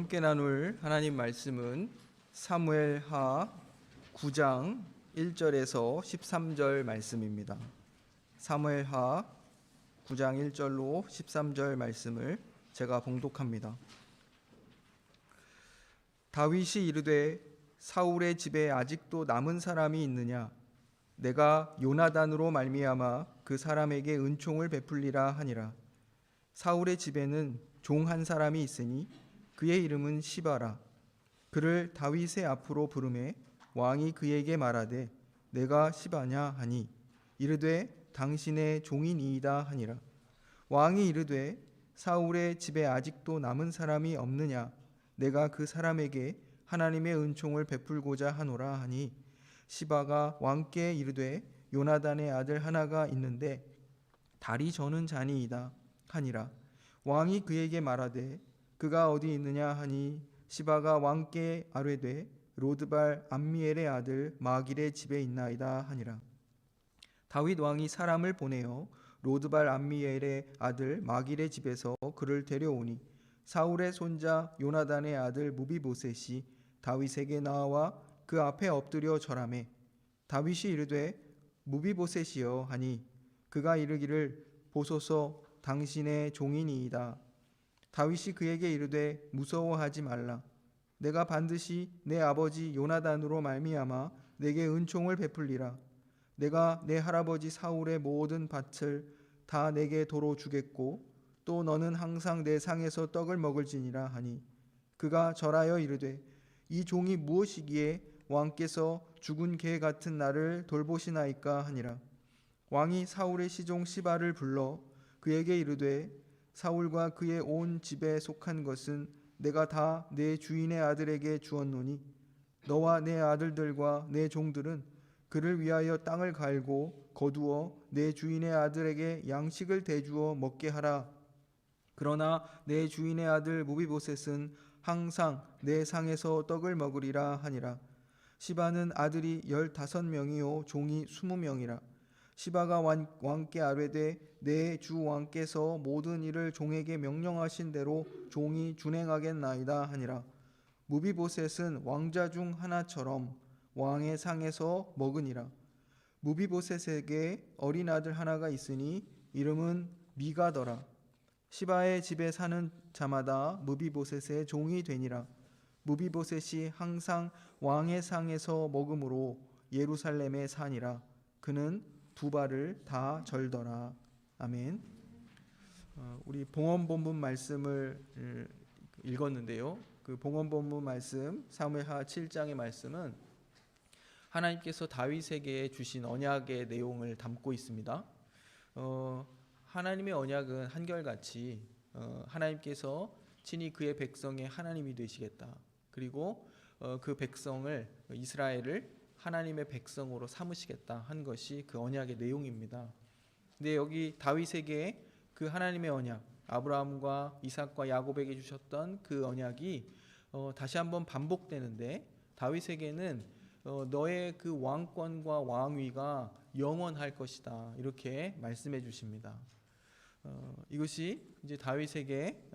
함께 나눌 하나님 말씀은 사무엘하 9장 1절에서 13절 말씀입니다. 사무엘하 9장 1절로 13절 말씀을 제가 봉독합니다. 다윗이 이르되 사울의 집에 아직도 남은 사람이 있느냐? 내가 요나단으로 말미암아 그 사람에게 은총을 베풀리라 하니라. 사울의 집에는 종 한 사람이 있으니 그의 이름은 시바라. 그를 다윗의 앞으로 부르매 왕이 그에게 말하되 내가 시바냐 하니 이르되 당신의 종이니이다 하니라. 왕이 이르되 사울의 집에 아직도 남은 사람이 없느냐? 내가 그 사람에게 하나님의 은총을 베풀고자 하노라 하니 시바가 왕께 이르되 요나단의 아들 하나가 있는데 다리 저는 자니이다 하니라. 왕이 그에게 말하되 그가 어디 있느냐 하니 시바가 왕께 아뢰되 로드발 암미엘의 아들 마길의 집에 있나이다 하니라. 다윗 왕이 사람을 보내어 로드발 암미엘의 아들 마길의 집에서 그를 데려오니 사울의 손자 요나단의 아들 무비보셋이 다윗에게 나와 그 앞에 엎드려 절하매 다윗이 이르되 무비보셋이여 하니 그가 이르기를 보소서 당신의 종이니이다. 다윗이 그에게 이르되 무서워하지 말라. 내가 반드시 내 아버지 요나단으로 말미암아 내게 은총을 베풀리라. 내가 내 할아버지 사울의 모든 밭을 다 내게 도로 주겠고 또 너는 항상 내 상에서 떡을 먹을지니라 하니 그가 절하여 이르되 이 종이 무엇이기에 왕께서 죽은 개 같은 나를 돌보시나이까 하니라. 왕이 사울의 시종 시바를 불러 그에게 이르되 사울과 그의 온 집에 속한 것은 내가 다 내 주인의 아들에게 주었노니 너와 내 아들들과 내 종들은 그를 위하여 땅을 갈고 거두어 내 주인의 아들에게 양식을 대주어 먹게 하라. 그러나 내 주인의 아들 무비보셋은 항상 내 상에서 떡을 먹으리라 하니라. 시바는 아들이 15명이요 종이 20명이라. 시바가 왕께 아뢰되 내 주 왕께서 모든 일을 종에게 명령하신 대로 종이 준행하겠나이다 하니라. 무비보셋은 왕자 중 하나처럼 왕의 상에서 먹으니라. 무비보셋에게 어린 아들 하나가 있으니 이름은 미가더라. 시바의 집에 사는 자마다 무비보셋의 종이 되니라. 무비보셋이 항상 왕의 상에서 먹음으로 예루살렘에 사니라. 그는 두 발을 다 절더라. 아멘. 우리 봉헌본문 말씀을 읽었는데요. 그 봉헌본문 말씀 사무엘하 7장의 말씀은 하나님께서 다윗에게 주신 언약의 내용을 담고 있습니다. 하나님의 언약은 한결같이 하나님께서 친히 그의 백성의 하나님이 되시겠다. 그리고 그 백성을 이스라엘을 하나님의 백성으로 삼으시겠다 한 것이 그 언약의 내용입니다. 근데 여기 다윗에게 그 하나님의 언약, 아브라함과 이삭과 야곱에게 주셨던 그 언약이 다시 한번 반복되는데 다윗에게는 너의 그 왕권과 왕위가 영원할 것이다 이렇게 말씀해 주십니다. 이것이 이제 다윗에게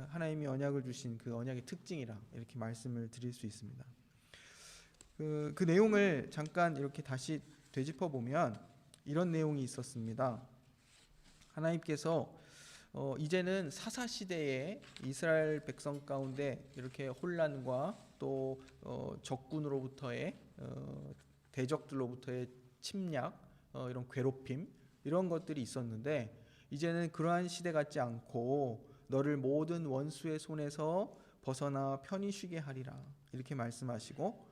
하나님이 언약을 주신 그 언약의 특징이라 이렇게 말씀을 드릴 수 있습니다. 그 내용을 잠깐 이렇게 다시 되짚어 보면 이런 내용이 있었습니다. 하나님께서 이제는 사사 시대에 이스라엘 백성 가운데 이렇게 혼란과 또 적군으로부터의 대적들로부터의 침략, 이런 괴롭힘 이런 것들이 있었는데 이제는 그러한 시대 같지 않고 너를 모든 원수의 손에서 벗어나 편히 쉬게 하리라 이렇게 말씀하시고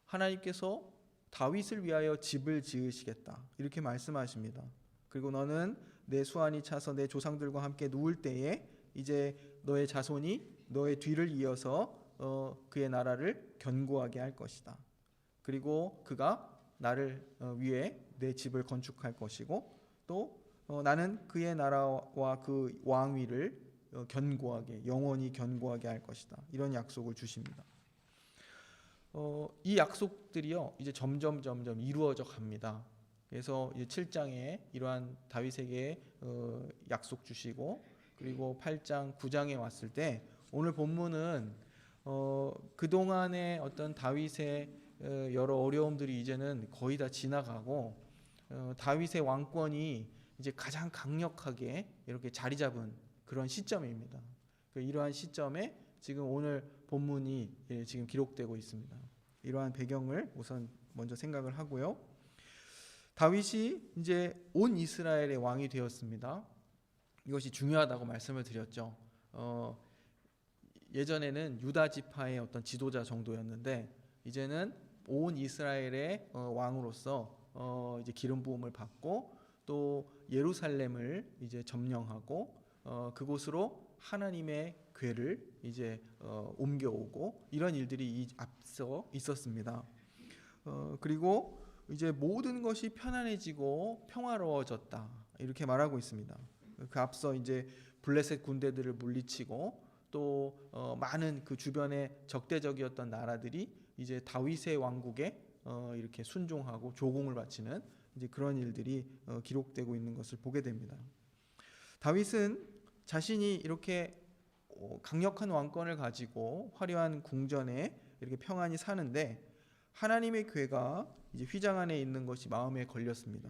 하나님께서 다윗을 위하여 집을 지으시겠다 이렇게 말씀하십니다. 그리고 너는 내 수완이 차서 내 조상들과 함께 누울 때에 이제 너의 자손이 너의 뒤를 이어서 그의 나라를 견고하게 할 것이다. 그리고 그가 나를 위해 내 집을 건축할 것이고 또 나는 그의 나라와 그 왕위를 견고하게 영원히 견고하게 할 것이다. 이런 약속을 주십니다. 이 약속들이요 이제 점점 이루어져 갑니다. 그래서 이제 7장에 이러한 다윗에게 약속 주시고 그리고 8장 9장에 왔을 때 오늘 본문은 그동안의 어떤 다윗의 여러 어려움들이 이제는 거의 다 지나가고 다윗의 왕권이 이제 가장 강력하게 이렇게 자리 잡은 그런 시점입니다. 이러한 시점에 지금 오늘 본문이 지금 기록되고 있습니다. 이러한 배경을 우선 먼저 생각을 하고요. 다윗이 이제 온 이스라엘의 왕이 되었습니다. 이것이 중요하다고 말씀을 드렸죠. 예전에는 유다 지파의 어떤 지도자 정도였는데 이제는 온 이스라엘의 왕으로서 이제 기름 부음을 받고 또 예루살렘을 이제 점령하고 그곳으로 하나님의 궤를 이제 옮겨오고 이런 일들이 앞서 있었습니다. 그리고 이제 모든 것이 편안해지고 평화로워졌다 이렇게 말하고 있습니다. 그 앞서 이제 블레셋 군대들을 물리치고 또 많은 그 주변의 적대적이었던 나라들이 이제 다윗의 왕국에 이렇게 순종하고 조공을 바치는 이제 그런 일들이 기록되고 있는 것을 보게 됩니다. 다윗은 자신이 이렇게 강력한 왕권을 가지고 화려한 궁전에 이렇게 평안히 사는데 하나님의 궤가 이제 휘장 안에 있는 것이 마음에 걸렸습니다.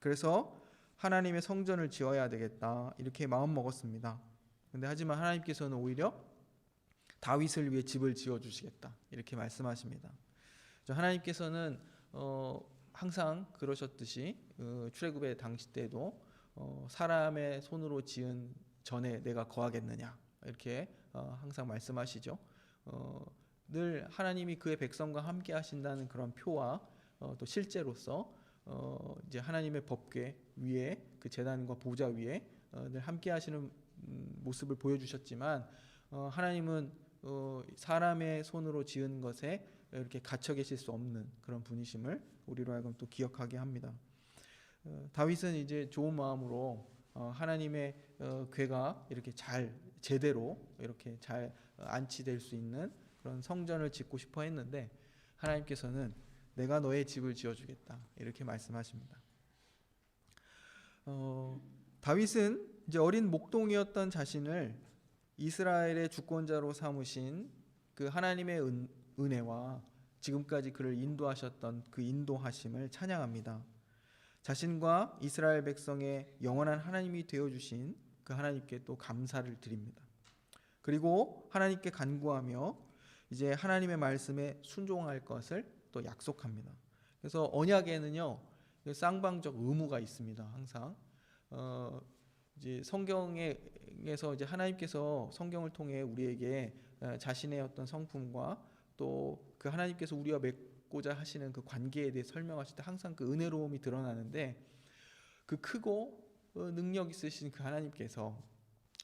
그래서 하나님의 성전을 지어야 되겠다 이렇게 마음 먹었습니다. 근데 하지만 하나님께서는 오히려 다윗을 위해 집을 지어 주시겠다 이렇게 말씀하십니다. 하나님께서는 항상 그러셨듯이 출애굽의 당시 때도 사람의 손으로 지은 전에 내가 거하겠느냐 이렇게 항상 말씀하시죠. 늘 하나님이 그의 백성과 함께 하신다는 그런 표와 또 실제로서 이제 하나님의 법궤 위에 그 제단과 보좌 위에 늘 함께 하시는 모습을 보여주셨지만 하나님은 사람의 손으로 지은 것에 이렇게 갇혀 계실 수 없는 그런 분이심을 우리로 하여금 또 기억하게 합니다. 다윗은 이제 좋은 마음으로 하나님의 궤가 이렇게 잘 제대로 이렇게 잘 안치될 수 있는 그런 성전을 짓고 싶어 했는데 하나님께서는 내가 너의 집을 지어주겠다 이렇게 말씀하십니다. 다윗은 이제 어린 목동이었던 자신을 이스라엘의 주권자로 삼으신 그 하나님의 은혜와 지금까지 그를 인도하셨던 그 인도하심을 찬양합니다. 자신과 이스라엘 백성의 영원한 하나님이 되어주신 그 하나님께 또 감사를 드립니다. 그리고 하나님께 간구하며 이제 하나님의 말씀에 순종할 것을 또 약속합니다. 그래서 언약에는요 쌍방적 의무가 있습니다. 항상 이제 성경에서 이제 하나님께서 성경을 통해 우리에게 자신의 어떤 성품과 또 그 하나님께서 우리와 맺고자 하시는 그 관계에 대해 설명하실 때 항상 그 은혜로움이 드러나는데 그 크고 능력 있으신 그 하나님께서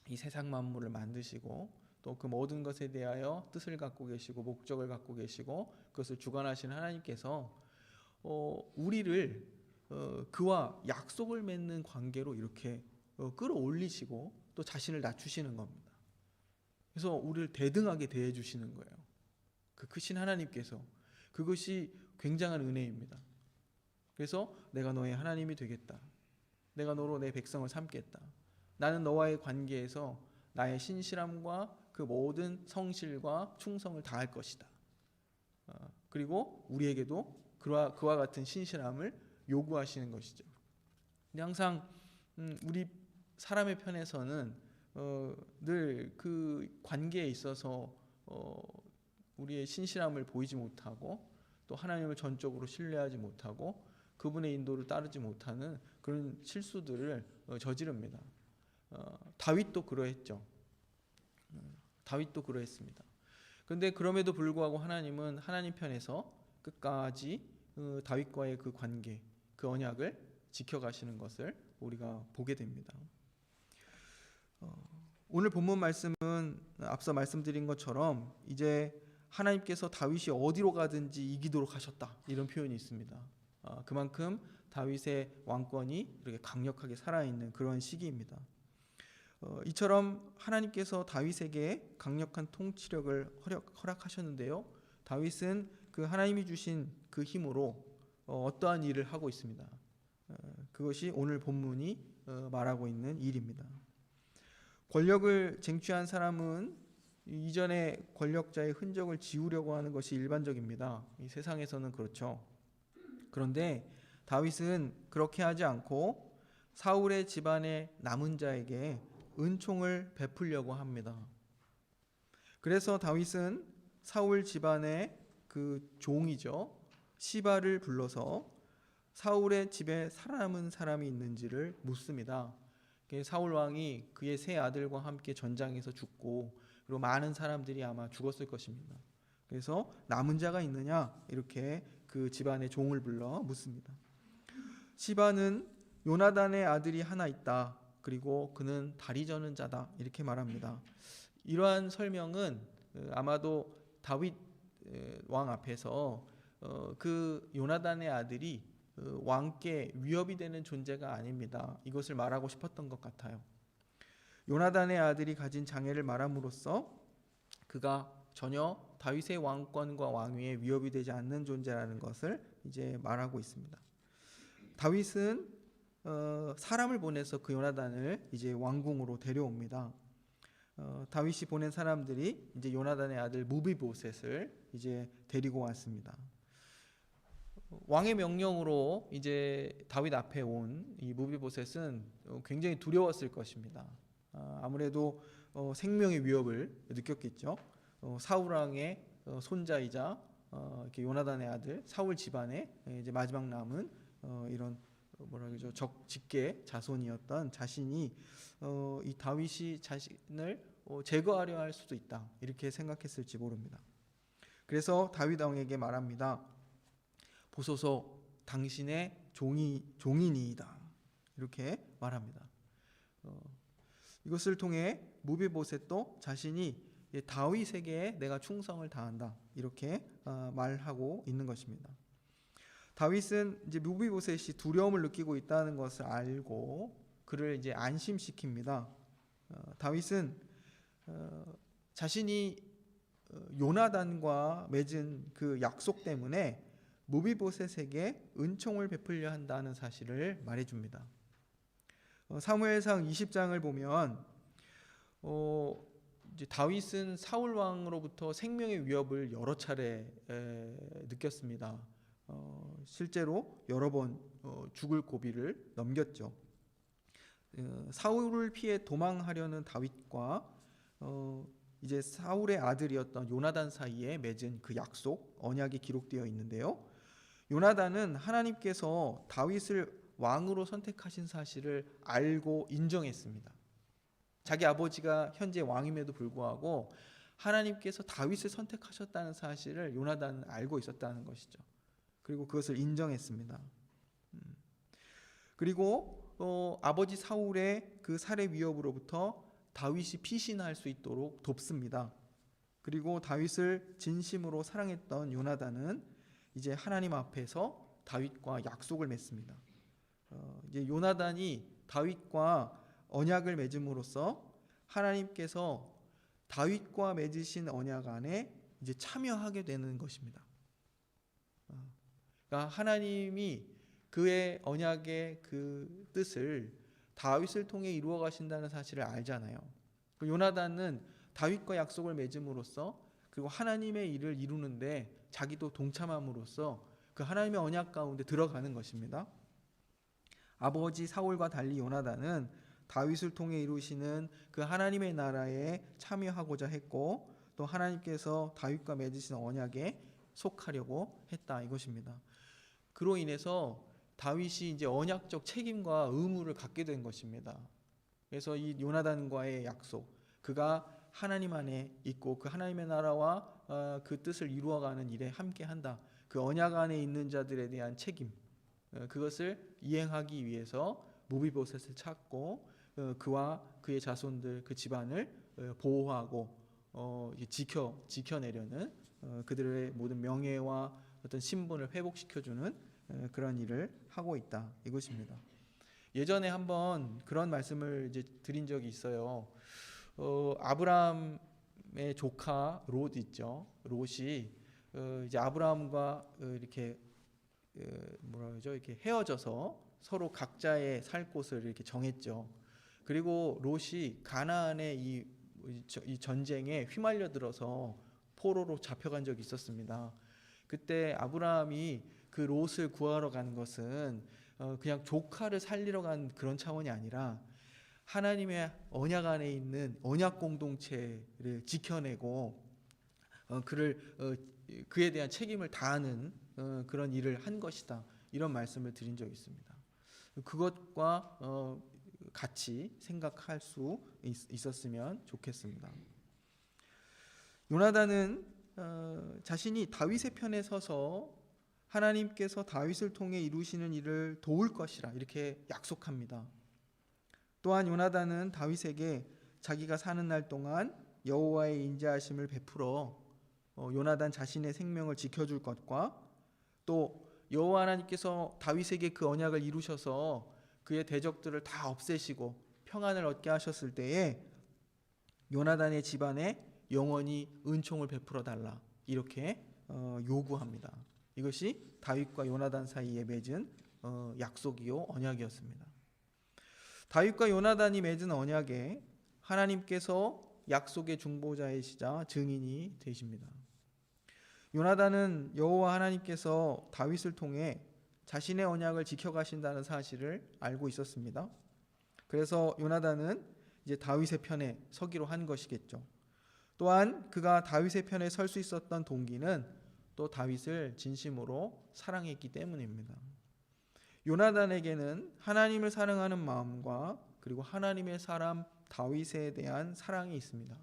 이 세상 만물을 만드시고 또 그 모든 것에 대하여 뜻을 갖고 계시고 목적을 갖고 계시고 그것을 주관하시는 하나님께서 우리를 그와 약속을 맺는 관계로 이렇게 끌어올리시고 또 자신을 낮추시는 겁니다. 그래서 우리를 대등하게 대해 주시는 거예요. 그 크신 하나님께서 그것이 굉장한 은혜입니다. 그래서 내가 너의 하나님이 되겠다. 내가 너로 내 백성을 삼겠다. 나는 너와의 관계에서 나의 신실함과 그 모든 성실과 충성을 다할 것이다. 그리고 우리에게도 그와 같은 신실함을 요구하시는 것이죠. 근데 항상 우리 사람의 편에서는 늘 그 관계에 있어서 우리의 신실함을 보이지 못하고 또 하나님을 전적으로 신뢰하지 못하고 그분의 인도를 따르지 못하는 그런 실수들을 저지릅니다. 다윗도 그러했죠. 다윗도 그러했습니다. 그런데 그럼에도 불구하고 하나님은 하나님 편에서 끝까지 다윗과의 그 관계, 그 언약을 지켜가시는 것을 우리가 보게 됩니다. 오늘 본문 말씀은 앞서 말씀드린 것처럼 이제 하나님께서 다윗이 어디로 가든지 이기도록 하셨다 이런 표현이 있습니다. 그만큼 다윗의 왕권이 이렇게 강력하게 살아있는 그런 시기입니다. 이처럼 하나님께서 다윗에게 강력한 통치력을 허락하셨는데요. 다윗은 그 하나님이 주신 그 힘으로 어떠한 일을 하고 있습니다. 그것이 오늘 본문이 말하고 있는 일입니다. 권력을 쟁취한 사람은 이전의 권력자의 흔적을 지우려고 하는 것이 일반적입니다. 이 세상에서는 그렇죠. 그런데 다윗은 그렇게 하지 않고 사울의 집안의 남은 자에게 은총을 베풀려고 합니다. 그래서 다윗은 사울 집안의 그 종이죠, 시바를 불러서 사울의 집에 살아남은 사람이 있는지를 묻습니다. 사울 왕이 그의 세 아들과 함께 전장에서 죽고, 그리고 많은 사람들이 아마 죽었을 것입니다. 그래서 남은 자가 있느냐, 이렇게 그 집안의 종을 불러 묻습니다. 시바는 요나단의 아들이 하나 있다, 그리고 그는 다리 저는 자다, 이렇게 말합니다. 이러한 설명은 아마도 다윗 왕 앞에서 그 요나단의 아들이 왕께 위협이 되는 존재가 아닙니다, 이것을 말하고 싶었던 것 같아요. 요나단의 아들이 가진 장애를 말함으로써 그가 전혀 다윗의 왕권과 왕위에 위협이 되지 않는 존재라는 것을 이제 말하고 있습니다. 다윗은 사람을 보내서 그 요나단을 이제 왕궁으로 데려옵니다. 다윗이 보낸 사람들이 이제 요나단의 아들 무비보셋을 이제 데리고 왔습니다. 왕의 명령으로 이제 다윗 앞에 온 이 무비보셋은 굉장히 두려웠을 것입니다. 아무래도 생명의 위협을 느꼈겠죠. 사울 왕의 손자이자 이렇게 요나단의 아들, 사울 집안의 이제 마지막 남은 이런 뭐라 그러죠, 직계 자손이었던 자신이 이 다윗이 자신을 제거하려 할 수도 있다, 이렇게 생각했을지 모릅니다. 그래서 다윗 왕에게 말합니다. 보소서, 당신의 종이니이다, 이렇게 말합니다. 이것을 통해 무비보셋도 자신이 다윗에게 내가 충성을 다한다, 이렇게 말하고 있는 것입니다. 다윗은 이제 무비보셋이 두려움을 느끼고 있다는 것을 알고 그를 이제 안심시킵니다. 다윗은 자신이 요나단과 맺은 그 약속 때문에 무비보셋에게 은총을 베풀려 한다는 사실을 말해줍니다. 사무엘상 20장을 보면 이제 다윗은 사울 왕으로부터 생명의 위협을 여러 차례 느꼈습니다. 실제로 여러 번 죽을 고비를 넘겼죠. 사울을 피해 도망하려는 다윗과 이제 사울의 아들이었던 요나단 사이에 맺은 그 약속, 언약이 기록되어 있는데요. 요나단은 하나님께서 다윗을 왕으로 선택하신 사실을 알고 인정했습니다. 자기 아버지가 현재 왕임에도 불구하고 하나님께서 다윗을 선택하셨다는 사실을 요나단은 알고 있었다는 것이죠. 그리고 그것을 인정했습니다. 그리고 아버지 사울의 그 살해 위협으로부터 다윗이 피신할 수 있도록 돕습니다. 그리고 다윗을 진심으로 사랑했던 요나단은 이제 하나님 앞에서 다윗과 약속을 맺습니다. 이제 요나단이 다윗과 언약을 맺음으로써 하나님께서 다윗과 맺으신 언약 안에 이제 참여하게 되는 것입니다. 그러니까 하나님이 그의 언약의 그 뜻을 다윗을 통해 이루어 가신다는 사실을 알잖아요. 요나단은 다윗과 약속을 맺음으로써, 그리고 하나님의 일을 이루는데 자기도 동참함으로써 그 하나님의 언약 가운데 들어가는 것입니다. 아버지 사울과 달리 요나단은 다윗을 통해 이루시는 그 하나님의 나라에 참여하고자 했고, 또 하나님께서 다윗과 맺으신 언약에 속하려고 했다, 이것입니다. 그로 인해서 다윗이 이제 언약적 책임과 의무를 갖게 된 것입니다. 그래서 이 요나단과의 약속, 그가 하나님 안에 있고 그 하나님의 나라와 그 뜻을 이루어가는 일에 함께한다, 그 언약 안에 있는 자들에 대한 책임, 그것을 이행하기 위해서 무비보셋을 찾고 그와 그의 자손들, 그 집안을 보호하고 지켜내려는 그들의 모든 명예와 어떤 신분을 회복시켜주는 그런 일을 하고 있다, 이것입니다. 예전에 한번 그런 말씀을 이제 드린 적이 있어요. 아브라함의 조카 롯 있죠. 롯이 이제 아브라함과 이렇게 뭐라 그러죠? 이렇게 헤어져서 서로 각자의 살 곳을 이렇게 정했죠. 그리고 롯이 가나안의 이 이 전쟁에 휘말려 들어서 포로로 잡혀간 적이 있었습니다. 그때 아브라함이 그 롯을 구하러 간 것은 그냥 조카를 살리러 간 그런 차원이 아니라 하나님의 언약 안에 있는 언약 공동체를 지켜내고 그에 대한 책임을 다하는 그런 일을 한 것이다. 이런 말씀을 드린 적이 있습니다. 그것과 같이 생각할 수 있었으면 좋겠습니다. 요나단은 자신이 다윗의 편에 서서 하나님께서 다윗을 통해 이루시는 일을 도울 것이라 이렇게 약속합니다. 또한 요나단은 다윗에게 자기가 사는 날 동안 여호와의 인자하심을 베풀어 요나단 자신의 생명을 지켜줄 것과 또 여호와 하나님께서 다윗에게 그 언약을 이루셔서 그의 대적들을 다 없애시고 평안을 얻게 하셨을 때에 요나단의 집안에 영원히 은총을 베풀어 달라 이렇게 요구합니다. 이것이 다윗과 요나단 사이에 맺은 약속이요 언약이었습니다. 다윗과 요나단이 맺은 언약에 하나님께서 약속의 중보자이시자 증인이 되십니다. 요나단은 여호와 하나님께서 다윗을 통해 자신의 언약을 지켜가신다는 사실을 알고 있었습니다. 그래서 요나단은 이제 다윗의 편에 서기로 한 것이겠죠. 또한 그가 다윗의 편에 설 수 있었던 동기는 또 다윗을 진심으로 사랑했기 때문입니다. 요나단에게는 하나님을 사랑하는 마음과 그리고 하나님의 사람 다윗에 대한 사랑이 있습니다.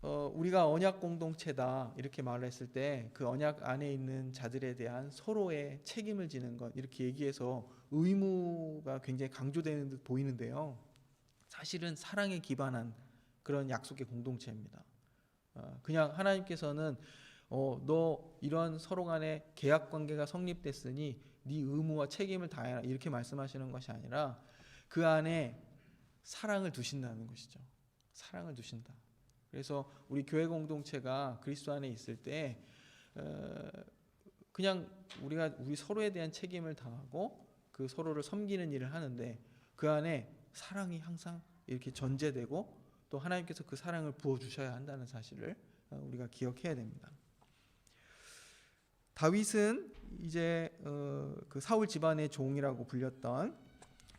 우리가 언약 공동체다 이렇게 말을 했을 때 그 언약 안에 있는 자들에 대한 서로의 책임을 지는 것 이렇게 얘기해서 의무가 굉장히 강조되는 듯 보이는데요. 사실은 사랑에 기반한 그런 약속의 공동체입니다. 그냥 하나님께서는 너 이런 서로 간의 계약 관계가 성립됐으니 네 의무와 책임을 다해라 이렇게 말씀하시는 것이 아니라 그 안에 사랑을 두신다는 것이죠. 사랑을 두신다. 그래서 우리 교회 공동체가 그리스도 안에 있을 때 그냥 우리 서로에 대한 책임을 다하고 그 서로를 섬기는 일을 하는데 그 안에 사랑이 항상 이렇게 전제되고 또 하나님께서 그 사랑을 부어 주셔야 한다는 사실을 우리가 기억해야 됩니다. 다윗은 이제 그 사울 집안의 종이라고 불렸던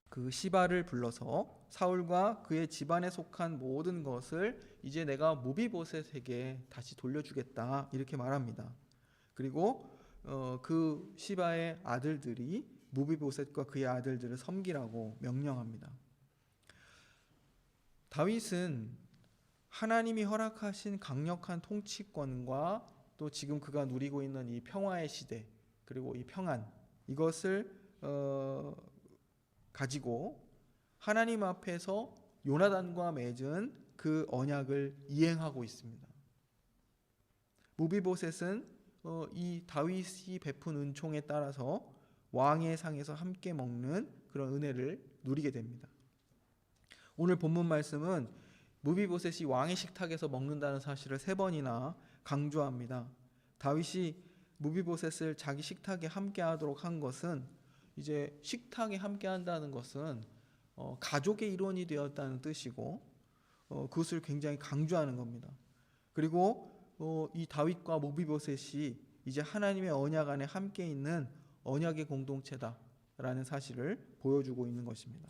그 시바를 불러서 사울과 그의 집안에 속한 모든 것을 이제 내가 무비보셋에게 다시 돌려주겠다 이렇게 말합니다. 그리고 그 시바의 아들들이 무비보셋과 그의 아들들을 섬기라고 명령합니다. 다윗은 하나님이 허락하신 강력한 통치권과 또 지금 그가 누리고 있는 이 평화의 시대 그리고 이 평안 이것을 가지고 하나님 앞에서 요나단과 맺은 그 언약을 이행하고 있습니다. 무비보셋은 이 다윗이 베푼 은총에 따라서 왕의 상에서 함께 먹는 그런 은혜를 누리게 됩니다. 오늘 본문 말씀은 무비보셋이 왕의 식탁에서 먹는다는 사실을 3번이나 강조합니다. 다윗이 무비보셋을 자기 식탁에 함께하도록 한 것은 이제 식탁에 함께한다는 것은 가족의 일원이 되었다는 뜻이고 그것을 굉장히 강조하는 겁니다. 그리고 이 다윗과 무비보셋이 이제 하나님의 언약 안에 함께 있는 언약의 공동체다라는 사실을 보여주고 있는 것입니다.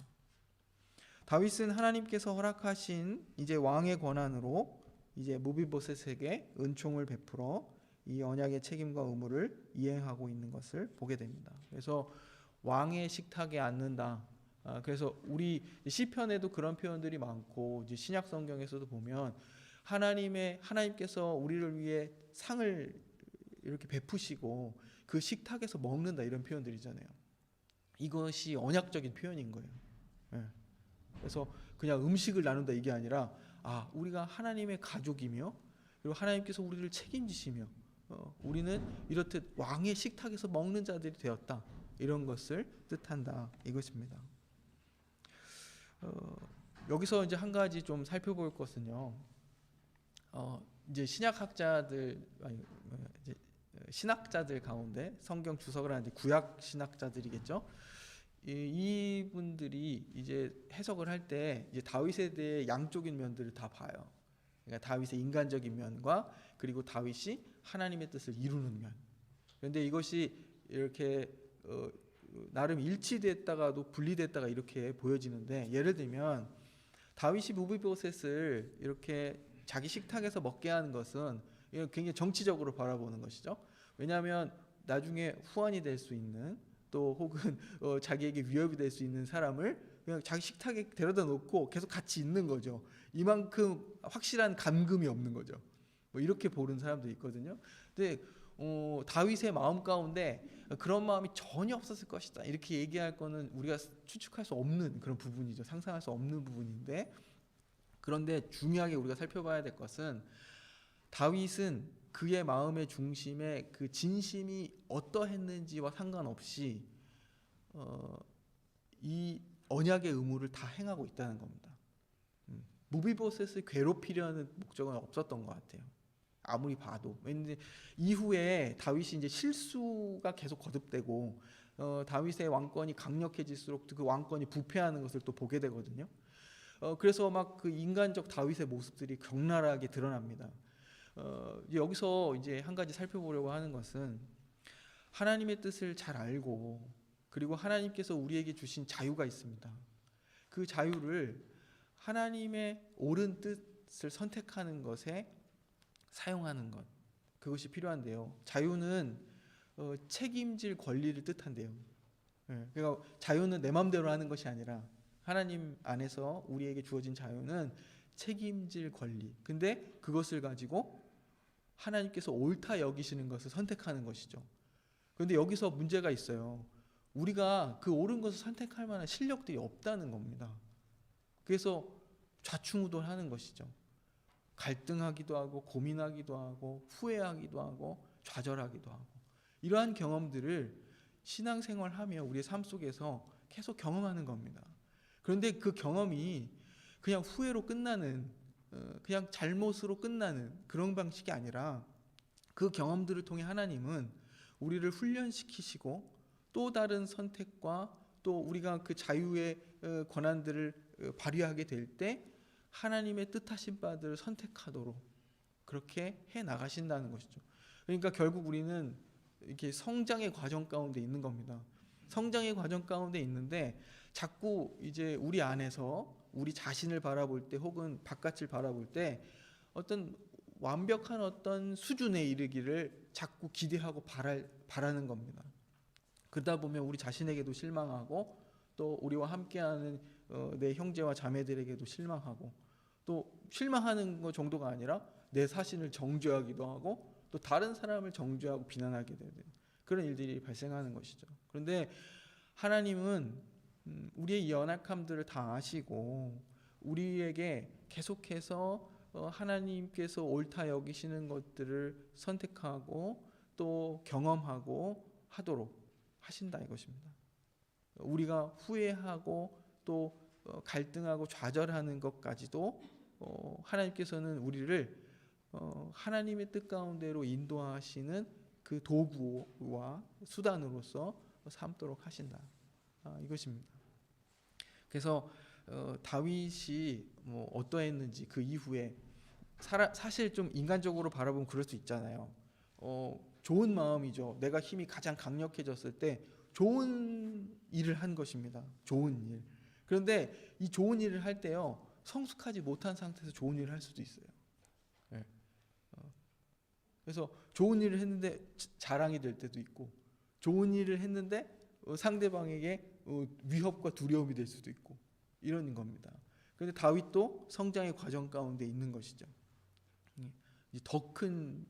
다윗은 하나님께서 허락하신 이제 왕의 권한으로 이제 무비보셋에게 은총을 베풀어 이 언약의 책임과 의무를 이행하고 있는 것을 보게 됩니다. 그래서 왕의 식탁에 앉는다. 그래서 우리 시편에도 그런 표현들이 많고 이제 신약 성경에서도 보면 하나님께서 우리를 위해 상을 이렇게 베푸시고 그 식탁에서 먹는다 이런 표현들이잖아요. 이것이 언약적인 표현인 거예요. 네. 그래서 그냥 음식을 나눈다 이게 아니라 우리가 하나님의 가족이며 그리고 하나님께서 우리를 책임지시며 우리는 이렇듯 왕의 식탁에서 먹는 자들이 되었다 이런 것을 뜻한다 이것입니다. 여기서 이제 한 가지 좀 살펴볼 것은요. 이제 신학자들 가운데 성경 주석을 하는 구약 신학자들이겠죠. 이분들 학자분들이 이제 해석을 할 때 이제 다윗에 대해 양쪽인 면들을 다 봐요. 그러니까 다윗의 인간적인 면과 그리고 다윗이 하나님의 뜻을 이루는 면. 그런데 이것이 이렇게 나름 일치됐다가도 분리됐다가 이렇게 보여지는데, 예를 들면 다윗이 무비보셋을 이렇게 자기 식탁에서 먹게 하는 것은 굉장히 정치적으로 바라보는 것이죠. 왜냐하면 나중에 후환이 될 수 있는, 또 혹은 자기에게 위협이 될 수 있는 사람을 그냥 자기 식탁에 데려다 놓고 계속 같이 있는 거죠. 이만큼 확실한 감금이 없는 거죠. 뭐 이렇게 보는 사람도 있거든요. 근데 다윗의 마음 가운데 그런 마음이 전혀 없었을 것이다, 이렇게 얘기할 거는 우리가 추측할 수 없는 그런 부분이죠. 상상할 수 없는 부분인데, 그런데 중요하게 우리가 살펴봐야 될 것은 다윗은 그의 마음의 중심에 그 진심이 어떠했는지와 상관없이 이 언약의 의무를 다 행하고 있다는 겁니다. 무비보셋을 괴롭히려는 목적은 없었던 것 같아요. 아무리 봐도. 왠지 이후에 다윗이 이제 실수가 계속 거듭되고 다윗의 왕권이 강력해질수록 그 왕권이 부패하는 것을 또 보게 되거든요. 그래서 막 그 인간적 다윗의 모습들이 격렬하게 드러납니다. 여기서 이제 한 가지 살펴보려고 하는 것은 하나님의 뜻을 잘 알고, 그리고 하나님께서 우리에게 주신 자유가 있습니다. 그 자유를 하나님의 옳은 뜻을 선택하는 것에 사용하는 것, 그것이 필요한데요. 자유는 책임질 권리를 뜻한대요. 그러니까 자유는 내 마음대로 하는 것이 아니라 하나님 안에서 우리에게 주어진 자유는 책임질 권리. 근데 그것을 가지고 하나님께서 옳다 여기시는 것을 선택하는 것이죠. 그런데 여기서 문제가 있어요. 우리가 그 옳은 것을 선택할 만한 실력들이 없다는 겁니다. 그래서 좌충우돌하는 것이죠. 갈등하기도 하고 고민하기도 하고 후회하기도 하고 좌절하기도 하고, 이러한 경험들을 신앙생활하며 우리의 삶 속에서 계속 경험하는 겁니다. 그런데 그 경험이 그냥 후회로 끝나는, 그냥 잘못으로 끝나는 그런 방식이 아니라, 그 경험들을 통해 하나님은 우리를 훈련시키시고 또 다른 선택과 또 우리가 그 자유의 권한들을 발휘하게 될 때 하나님의 뜻하신 바들을 선택하도록 그렇게 해 나가신다는 것이죠. 그러니까 결국 우리는 이렇게 성장의 과정 가운데 있는 겁니다. 성장의 과정 가운데 있는데 자꾸 이제 우리 안에서 우리 자신을 바라볼 때 혹은 바깥을 바라볼 때 어떤 완벽한 어떤 수준에 이르기를 자꾸 기대하고 바라는 겁니다. 그러다 보면 우리 자신에게도 실망하고 또 우리와 함께하는 내 형제와 자매들에게도 실망하고, 또 실망하는 것 정도가 아니라 내 자신을 정죄하기도 하고 또 다른 사람을 정죄하고 비난하게 되는 그런 일들이 발생하는 것이죠. 그런데 하나님은 우리의 이 연약함들을 다 아시고 우리에게 계속해서 하나님께서 옳다 여기시는 것들을 선택하고 또 경험하고 하도록 하신다 이것입니다. 우리가 후회하고 또 갈등하고 좌절하는 것까지도 하나님께서는 우리를 하나님의 뜻 가운데로 인도하시는 그 도구와 수단으로서 삼도록 하신다, 이것입니다. 그래서 다윗이 뭐 어떠했는지 그 이후에 사실 좀 인간적으로 바라보면 그럴 수 있잖아요. 좋은 마음이죠. 내가 힘이 가장 강력해졌을 때 좋은 일을 한 것입니다. 좋은 일. 그런데 이 좋은 일을 할 때요, 성숙하지 못한 상태에서 좋은 일을 할 수도 있어요. 네. 그래서 좋은 일을 했는데 자랑이 될 때도 있고, 좋은 일을 했는데 상대방에게 위협과 두려움이 될 수도 있고, 이런 겁니다. 그런데 다윗도 성장의 과정 가운데 있는 것이죠. 더 큰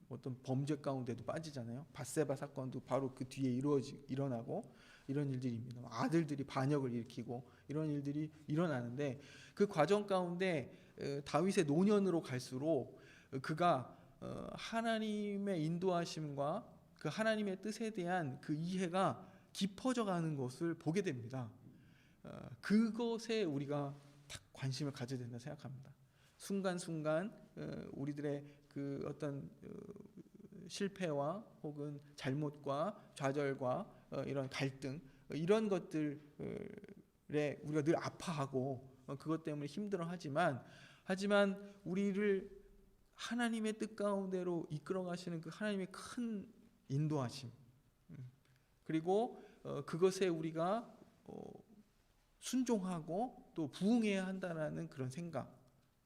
어떤 범죄 가운데도 빠지잖아요. 밧세바 사건도 바로 그 뒤에 일어나고 이런 일들입니다. 아들들이 반역을 일으키고 이런 일들이 일어나는데, 그 과정 가운데 다윗의 노년으로 갈수록 그가 하나님의 인도하심과 그 하나님의 뜻에 대한 그 이해가 깊어져 가는 것을 보게 됩니다. 그것에 우리가 딱 관심을 가져야 된다 생각합니다. 순간순간 우리들의 그 어떤 실패와 혹은 잘못과 좌절과 이런 갈등, 이런 것들 우리가 늘 아파하고 그것 때문에 힘들어하지만 우리를 하나님의 뜻 가운데로 이끌어 가시는 그 하나님의 큰 인도하심, 그리고 그것에 우리가 순종하고 또 부응해야 한다는 그런 생각,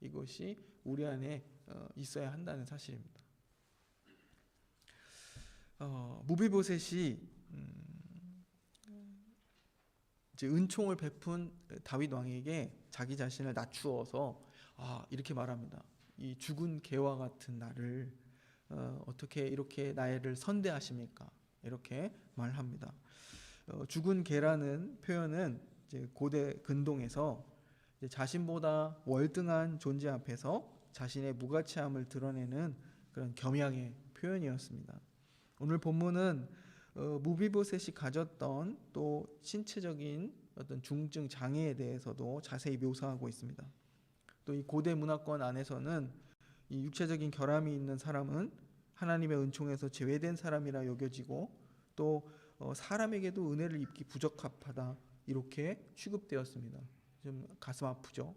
이것이 우리 안에 있어야 한다는 사실입니다. 무비보셋이 이제 은총을 베푼 다윗 왕에게 자기 자신을 낮추어서 이렇게 말합니다. 이 죽은 개와 같은 나를 어떻게 이렇게 나를 선대하십니까? 이렇게 말합니다. 죽은 개라는 표현은 이제 고대 근동에서 이제 자신보다 월등한 존재 앞에서 자신의 무가치함을 드러내는 그런 겸양의 표현이었습니다. 오늘 본문은 무비보셋이 가졌던 또 신체적인 어떤 중증 장애에 대해서도 자세히 묘사하고 있습니다. 또 이 고대 문화권 안에서는 이 육체적인 결함이 있는 사람은 하나님의 은총에서 제외된 사람이라 여겨지고 또 사람에게도 은혜를 입기 부적합하다, 이렇게 취급되었습니다. 좀 가슴 아프죠.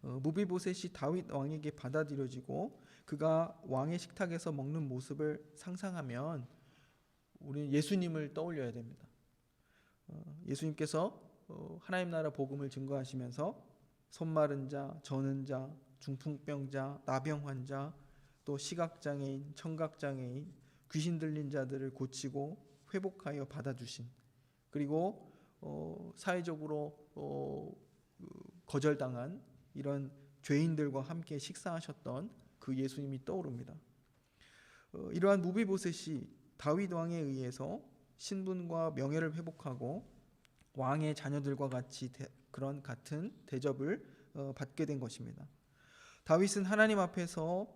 무비보셋이 다윗 왕에게 받아들여지고 그가 왕의 식탁에서 먹는 모습을 상상하면 우리는 예수님을 떠올려야 됩니다. 예수님께서 하나님 나라 복음을 증거하시면서 손마른 자, 저는 자, 중풍병자, 나병 환자, 또 시각장애인, 청각장애인, 귀신 들린 자들을 고치고 회복하여 받아주신, 그리고 사회적으로 거절당한 이런 죄인들과 함께 식사하셨던 그 예수님이 떠오릅니다. 이러한 무비보셋이 다윗 왕에 의해서 신분과 명예를 회복하고 왕의 자녀들과 같이 그런 같은 대접을 받게 된 것입니다. 다윗은 하나님 앞에서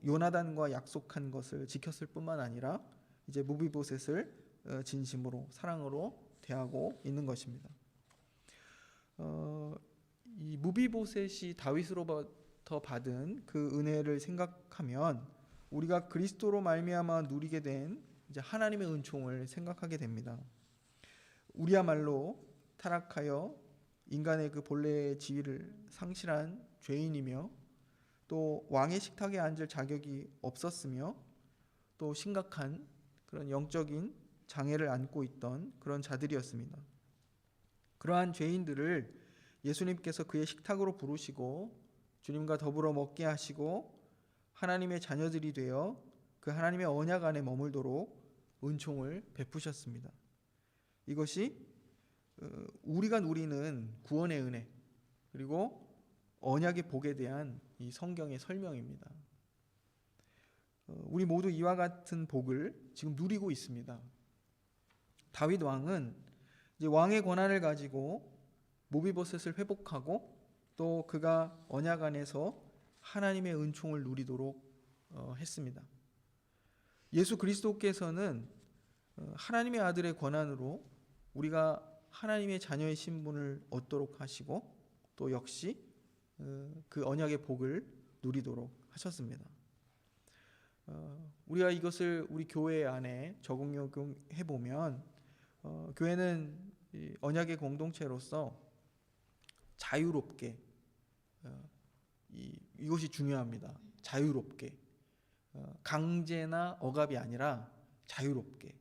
요나단과 약속한 것을 지켰을 뿐만 아니라 이제 무비보셋을 진심으로 사랑으로 대하고 있는 것입니다. 이 무비보셋이 다윗으로부터 받은 그 은혜를 생각하면 우리가 그리스도로 말미암아 누리게 된 이제 하나님의 은총을 생각하게 됩니다. 우리야말로 타락하여 인간의 그 본래의 지위를 상실한 죄인이며 또 왕의 식탁에 앉을 자격이 없었으며 또 심각한 그런 영적인 장애를 안고 있던 그런 자들이었습니다. 그러한 죄인들을 예수님께서 그의 식탁으로 부르시고 주님과 더불어 먹게 하시고 하나님의 자녀들이 되어 그 하나님의 언약 안에 머물도록 은총을 베푸셨습니다. 이것이 우리가 누리는 구원의 은혜, 그리고 언약의 복에 대한 이 성경의 설명입니다. 우리 모두 이와 같은 복을 지금 누리고 있습니다. 다윗 왕은 이제 왕의 권한을 가지고 무비보셋을 회복하고 또 그가 언약 안에서 하나님의 은총을 누리도록 했습니다. 예수 그리스도께서는 하나님의 아들의 권한으로 우리가 하나님의 자녀의 신분을 얻도록 하시고 또 역시 그 언약의 복을 누리도록 하셨습니다. 우리가 이것을 우리 교회 안에 적용해 보면 교회는 언약의 공동체로서 자유롭게, 이것이 중요합니다. 자유롭게, 강제나 억압이 아니라 자유롭게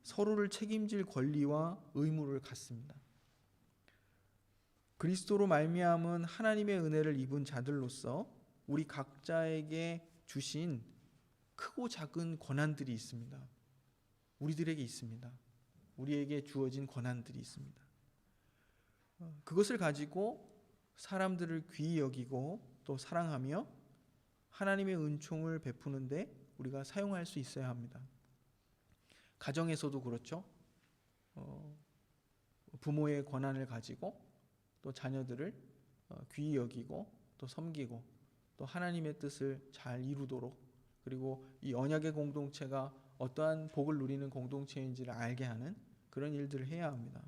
서로를 책임질 권리와 의무를 갖습니다. 그리스도로 말미암은 하나님의 은혜를 입은 자들로서 우리 각자에게 주신 크고 작은 권한들이 있습니다. 우리들에게 있습니다. 우리에게 주어진 권한들이 있습니다. 그것을 가지고 사람들을 귀히 여기고 또 사랑하며 하나님의 은총을 베푸는데 우리가 사용할 수 있어야 합니다. 가정에서도 그렇죠. 부모의 권한을 가지고 또 자녀들을 귀히 여기고 또 섬기고 또 하나님의 뜻을 잘 이루도록, 그리고 이 언약의 공동체가 어떠한 복을 누리는 공동체인지를 알게 하는 그런 일들을 해야 합니다.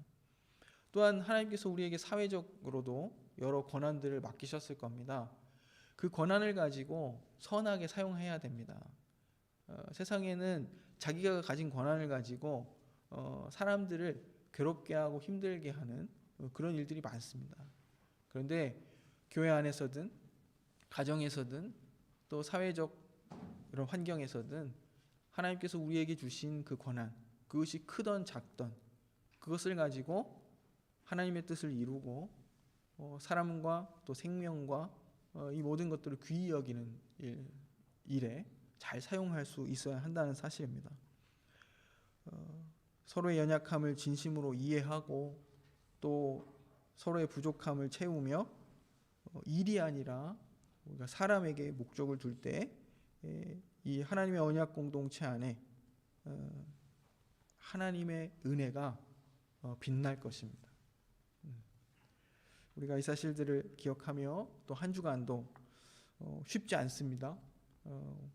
또한 하나님께서 우리에게 사회적으로도 여러 권한들을 맡기셨을 겁니다. 그 권한을 가지고 선하게 사용해야 됩니다. 세상에는 자기가 가진 권한을 가지고 사람들을 괴롭게 하고 힘들게 하는 그런 일들이 많습니다. 그런데 교회 안에서든 가정에서든 또 사회적 이런 환경에서든 하나님께서 우리에게 주신 그 권한, 그것이 크던 작던 그것을 가지고 하나님의 뜻을 이루고 사람과 또 생명과 이 모든 것들을 귀히 여기는 일에 잘 사용할 수 있어야 한다는 사실입니다. 서로의 연약함을 진심으로 이해하고 또 서로의 부족함을 채우며 일이 아니라 우리가 사람에게 목적을 둘 때 이 하나님의 언약 공동체 안에 하나님의 은혜가 빛날 것입니다. 우리가 이 사실들을 기억하며 또 한 주간도 쉽지 않습니다.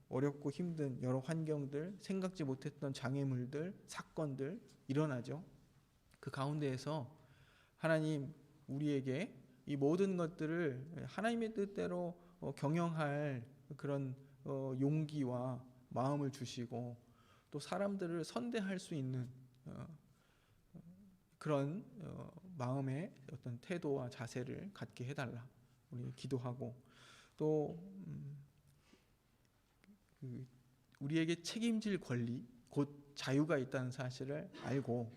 어렵고 힘든 여러 환경들, 생각지 못했던 장애물들, 사건들 일어나죠. 그 가운데에서 하나님 우리에게 이 모든 것들을 하나님의 뜻대로 경영할 그런 용기와 마음을 주시고 또 사람들을 선대할 수 있는 그런 마음의 어떤 태도와 자세를 갖게 해달라 우리 기도하고 또 우리에게 책임질 권리 곧 자유가 있다는 사실을 알고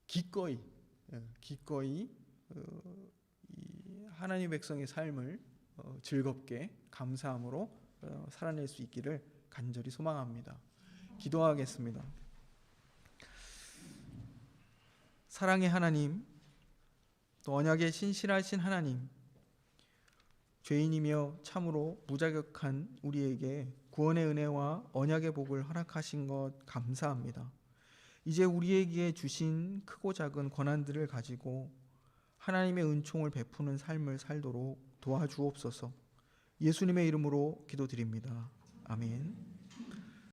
기꺼이 이 하나님 백성의 삶을 즐겁게 감사함으로 살아낼 수 있기를 간절히 소망합니다. 기도하겠습니다. 사랑의 하나님, 또 언약의 신실하신 하나님, 죄인이며 참으로 무자격한 우리에게 구원의 은혜와 언약의 복을 허락하신 것 감사합니다. 이제 우리에게 주신 크고 작은 권한들을 가지고 하나님의 은총을 베푸는 삶을 살도록 도와주옵소서. 예수님의 이름으로 기도드립니다. 아멘.